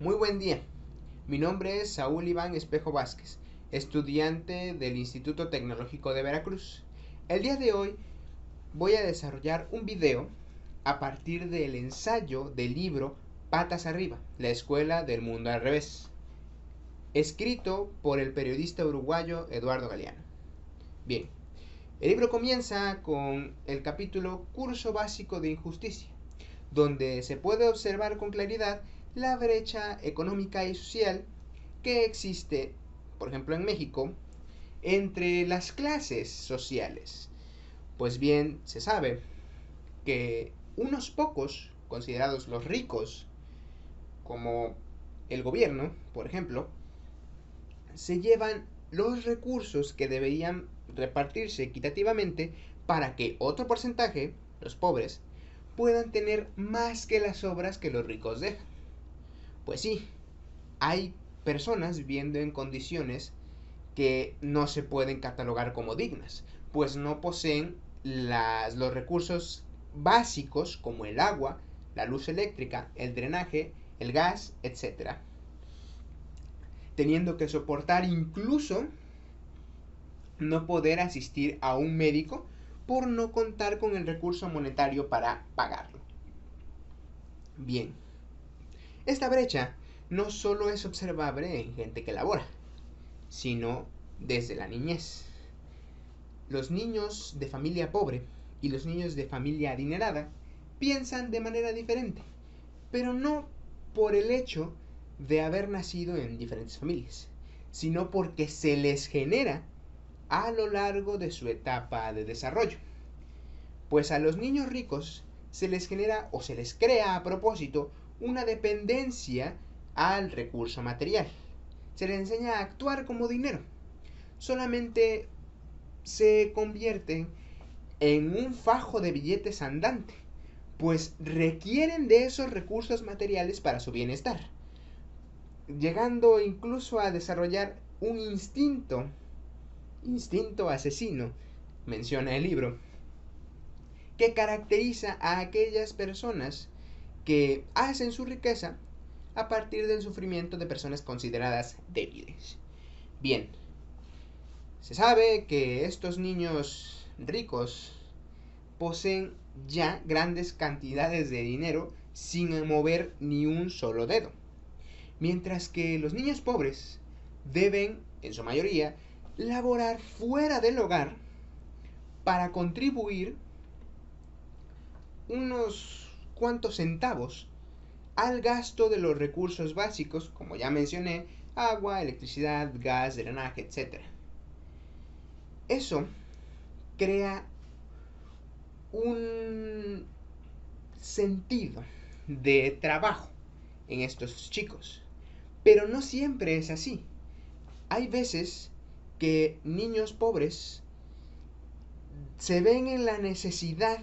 Muy buen día. Mi nombre es Saúl Iván Espejo Vázquez, estudiante del Instituto Tecnológico de Veracruz. El día de hoy voy a desarrollar un video a partir del ensayo del libro Patas Arriba, la escuela del mundo al revés, escrito por el periodista uruguayo Eduardo Galeano. Bien, el libro comienza con el capítulo Curso Básico de Injusticia, donde se puede observar con claridad la brecha económica y social que existe, por ejemplo en México, entre las clases sociales. Pues bien, se sabe que unos pocos, considerados los ricos, como el gobierno, por ejemplo, se llevan los recursos que deberían repartirse equitativamente para que otro porcentaje, los pobres, puedan tener más que las obras que los ricos dejan. Pues sí, hay personas viviendo en condiciones que no se pueden catalogar como dignas, pues no poseen los recursos básicos como el agua, la luz eléctrica, el drenaje, el gas, etcétera, teniendo que soportar incluso no poder asistir a un médico por no contar con el recurso monetario para pagarlo. Bien, esta brecha no solo es observable en gente que labora, sino desde la niñez. Los niños de familia pobre y los niños de familia adinerada piensan de manera diferente, pero no por el hecho de haber nacido en diferentes familias, sino porque se les genera a lo largo de su etapa de desarrollo. Pues a los niños ricos se les genera o se les crea a propósito una dependencia al recurso material. Se les enseña a actuar como dinero. Solamente se convierten en un fajo de billetes andante, pues requieren de esos recursos materiales para su bienestar, llegando incluso a desarrollar un instinto asesino, menciona el libro, que caracteriza a aquellas personas que hacen su riqueza a partir del sufrimiento de personas consideradas débiles. Bien, se sabe que estos niños ricos poseen ya grandes cantidades de dinero sin mover ni un solo dedo, mientras que los niños pobres deben, en su mayoría, laborar fuera del hogar para contribuir unos cuantos centavos al gasto de los recursos básicos, como ya mencioné, agua, electricidad, gas, drenaje, etc. Eso crea un sentido de trabajo en estos chicos, pero no siempre es así. Hay veces que niños pobres se ven en la necesidad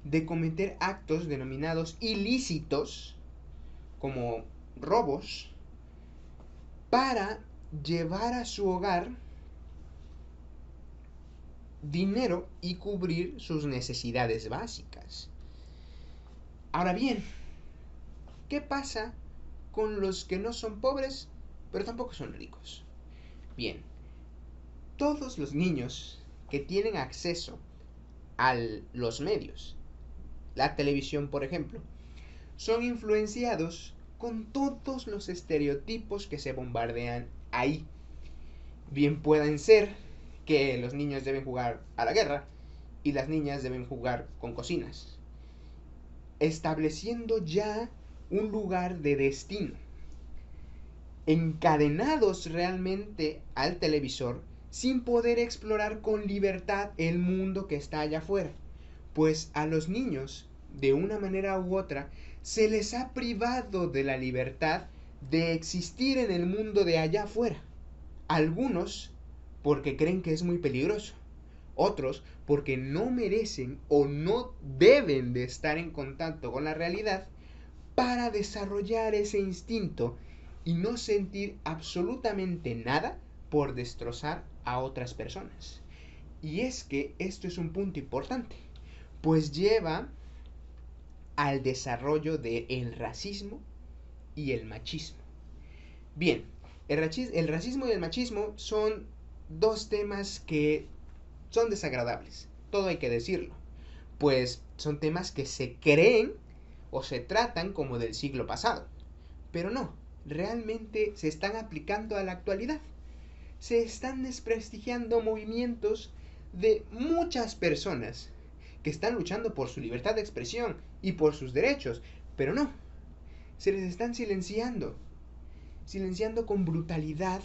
de cometer actos denominados ilícitos, como robos, para llevar a su hogar dinero y cubrir sus necesidades básicas. Ahora bien, ¿qué pasa con los que no son pobres, pero tampoco son ricos? Bien, todos los niños que tienen acceso a los medios, la televisión por ejemplo, son influenciados con todos los estereotipos que se bombardean ahí. Bien pueden ser que los niños deben jugar a la guerra y las niñas deben jugar con cocinas, estableciendo ya un lugar de destino, encadenados realmente al televisor sin poder explorar con libertad el mundo que está allá afuera, pues a los niños, de una manera u otra, se les ha privado de la libertad de existir en el mundo de allá afuera. Algunos porque creen que es muy peligroso, otros porque no merecen o no deben de estar en contacto con la realidad para desarrollar ese instinto y no sentir absolutamente nada por destrozar a otras personas. Y es que esto es un punto importante, pues lleva al desarrollo del racismo y el machismo. Bien, el racismo y el machismo son dos temas que son desagradables, todo hay que decirlo, pues son temas que se creen o se tratan como del siglo pasado, pero no, realmente se están aplicando a la actualidad. Se están desprestigiando movimientos de muchas personas que están luchando por su libertad de expresión y por sus derechos, pero no, se les están silenciando con brutalidad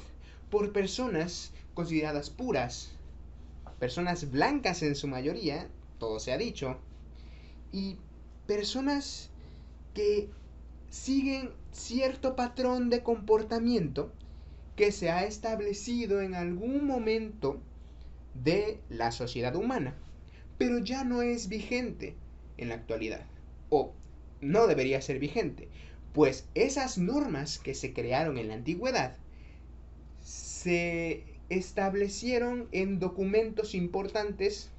por personas consideradas puras, personas blancas en su mayoría, todo se ha dicho, y personas que siguen cierto patrón de comportamiento que se ha establecido en algún momento de la sociedad humana, pero ya no es vigente en la actualidad, o no debería ser vigente, pues esas normas que se crearon en la antigüedad se establecieron en documentos importantes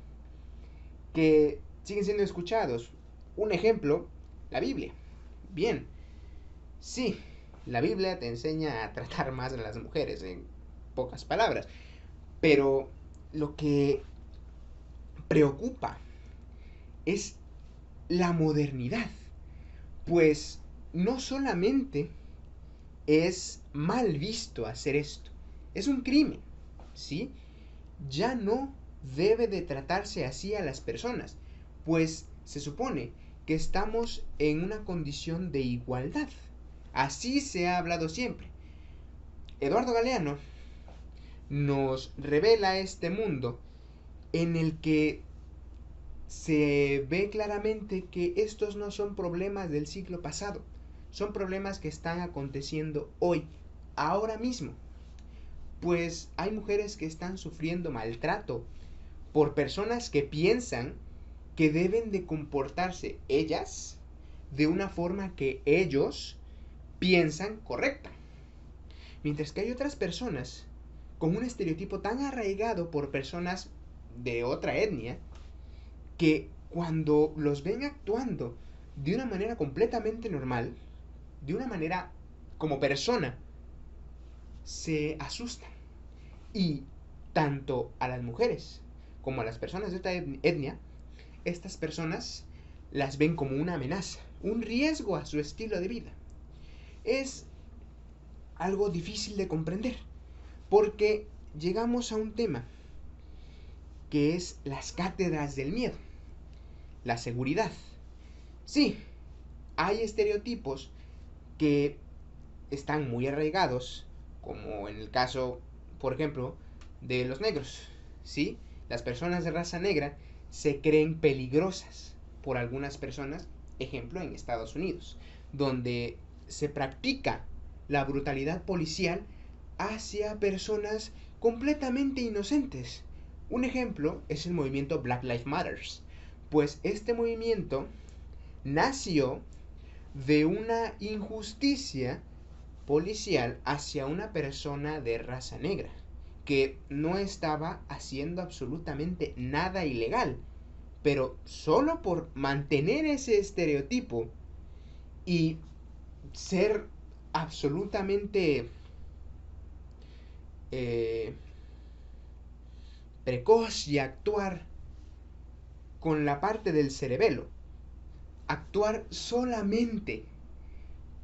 que siguen siendo escuchados. Un ejemplo, la Biblia. Bien, sí, la Biblia te enseña a tratar más a las mujeres, en pocas palabras, pero lo que preocupa es la modernidad, pues no solamente es mal visto hacer esto, es un crimen, ¿sí? Ya no debe de tratarse así a las personas, pues se supone que estamos en una condición de igualdad. Así se ha hablado siempre. Eduardo Galeano nos revela este mundo en el que se ve claramente que estos no son problemas del siglo pasado, son problemas que están aconteciendo hoy, ahora mismo. Pues hay mujeres que están sufriendo maltrato por personas que piensan que deben de comportarse ellas de una forma que ellos piensan correcta. Mientras que hay otras personas con un estereotipo tan arraigado por personas de otra etnia que cuando los ven actuando de una manera completamente normal, de una manera como persona, se asustan. Y tanto a las mujeres como a las personas de esta etnia, estas personas las ven como una amenaza, un riesgo a su estilo de vida. Es algo difícil de comprender, porque llegamos a un tema que es las cátedras del miedo, la seguridad. Sí, hay estereotipos que están muy arraigados, como en el caso, por ejemplo, de los negros. ¿Sí? Las personas de raza negra se creen peligrosas por algunas personas, ejemplo en Estados Unidos, donde se practica la brutalidad policial hacia personas completamente inocentes. Un ejemplo es el movimiento Black Lives Matter, pues este movimiento nació de una injusticia policial hacia una persona de raza negra que no estaba haciendo absolutamente nada ilegal, pero solo por mantener ese estereotipo y ser absolutamente eh, precoz y actuar con la parte del cerebelo, actuar solamente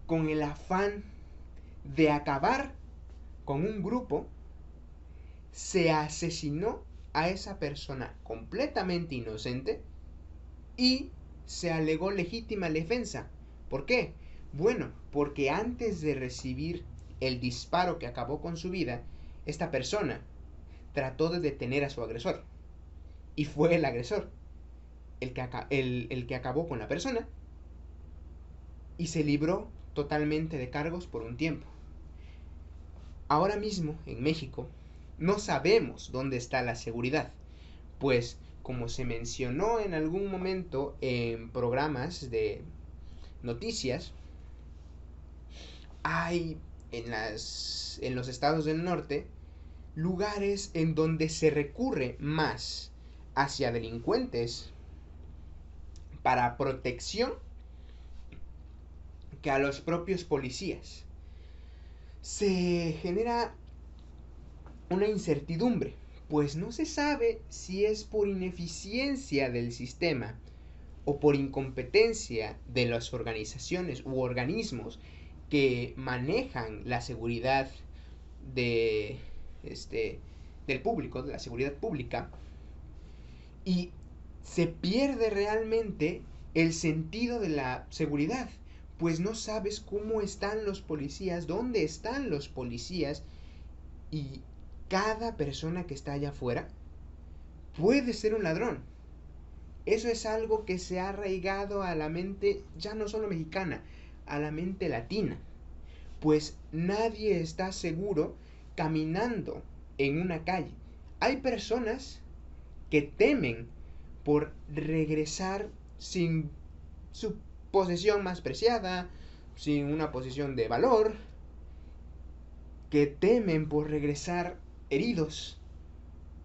con el afán de acabar con un grupo, se asesinó a esa persona completamente inocente y se alegó legítima defensa. ¿Por qué? Bueno, porque antes de recibir el disparo que acabó con su vida, esta persona trató de detener a su agresor. Y fue el agresor el que acabó con la persona y se libró totalmente de cargos por un tiempo. Ahora mismo, en México, no sabemos dónde está la seguridad, pues como se mencionó en algún momento en programas de noticias, hay en los estados del norte lugares en donde se recurre más hacia delincuentes para protección que a los propios policías. Se genera una incertidumbre, pues no se sabe si es por ineficiencia del sistema o por incompetencia de las organizaciones u organismos que manejan la seguridad de del público, de la seguridad pública, y se pierde realmente el sentido de la seguridad, pues no sabes cómo están los policías, dónde están los policías, y cada persona que está allá afuera puede ser un ladrón. Eso es algo que se ha arraigado a la mente ya no solo mexicana, a la mente latina, pues nadie está seguro caminando en una calle. Hay personas que temen por regresar sin su posesión más preciada, sin una posición de valor, que temen por regresar heridos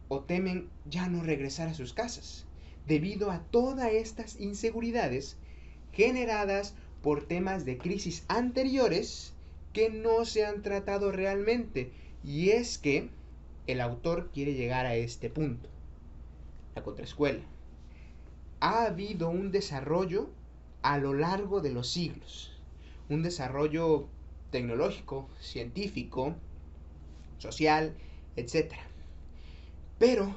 o temen ya no regresar a sus casas, debido a todas estas inseguridades generadas por temas de crisis anteriores que no se han tratado realmente. Y es que el autor quiere llegar a este punto. La contraescuela. Ha habido un desarrollo a lo largo de los siglos, un desarrollo tecnológico, científico, social, etc. Pero,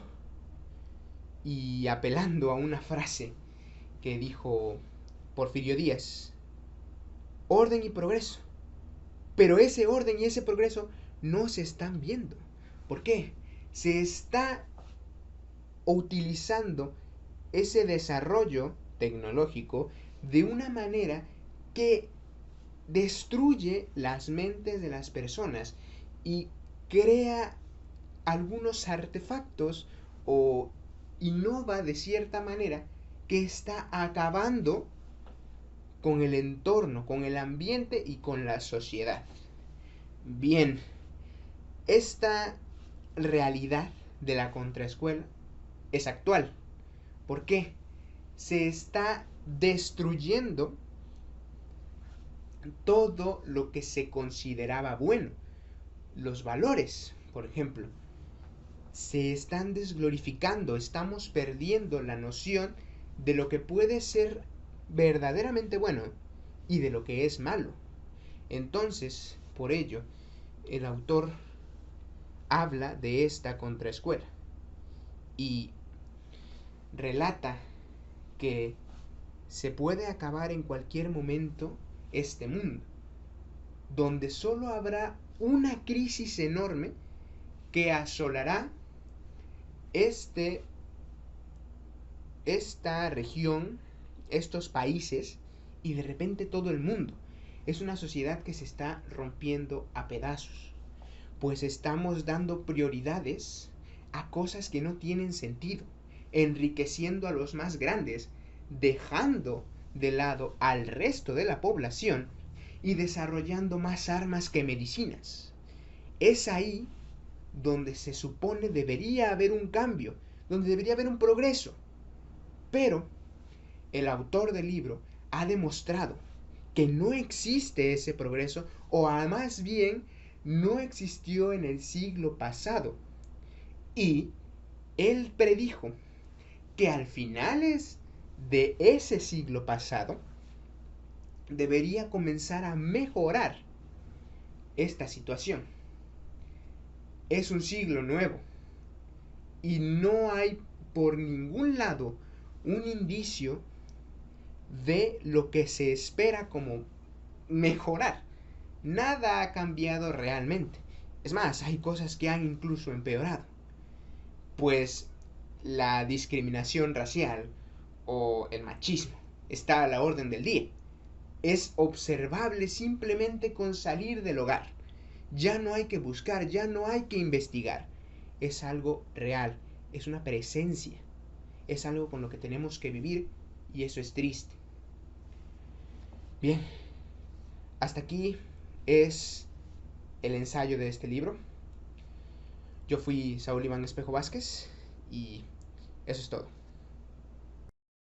y apelando a una frase que dijo Porfirio Díaz, orden y progreso. Pero ese orden y ese progreso no se están viendo. ¿Por qué? Se está utilizando ese desarrollo tecnológico de una manera que destruye las mentes de las personas y crea algunos artefactos o innova de cierta manera que está acabando con el entorno, con el ambiente y con la sociedad. Bien, esta realidad de la contraescuela es actual. ¿Por qué? Se está destruyendo todo lo que se consideraba bueno. Los valores, por ejemplo, se están desglorificando, estamos perdiendo la noción de lo que puede ser verdaderamente bueno y de lo que es malo. Entonces, por ello, el autor habla de esta contraescuela y relata que se puede acabar en cualquier momento este mundo, donde solo habrá una crisis enorme que asolará esta región, estos países y de repente todo el mundo. Es una sociedad que se está rompiendo a pedazos, pues estamos dando prioridades a cosas que no tienen sentido, enriqueciendo a los más grandes, dejando de lado al resto de la población y desarrollando más armas que medicinas. Es ahí donde se supone debería haber un cambio, donde debería haber un progreso. Pero el autor del libro ha demostrado que no existe ese progreso, o más bien no existió en el siglo pasado. Y él predijo que al finales de ese siglo pasado debería comenzar a mejorar esta situación. Es un siglo nuevo y no hay por ningún lado un indicio de lo que se espera como mejorar. Nada ha cambiado realmente. Es más, hay cosas que han incluso empeorado. Pues la discriminación racial o el machismo está a la orden del día. Es observable simplemente con salir del hogar. Ya no hay que buscar, ya no hay que investigar. Es algo real, es una presencia. Es algo con lo que tenemos que vivir y eso es triste. Bien, hasta aquí es el ensayo de este libro. Yo fui Saúl Iván Espejo Vázquez y eso es todo.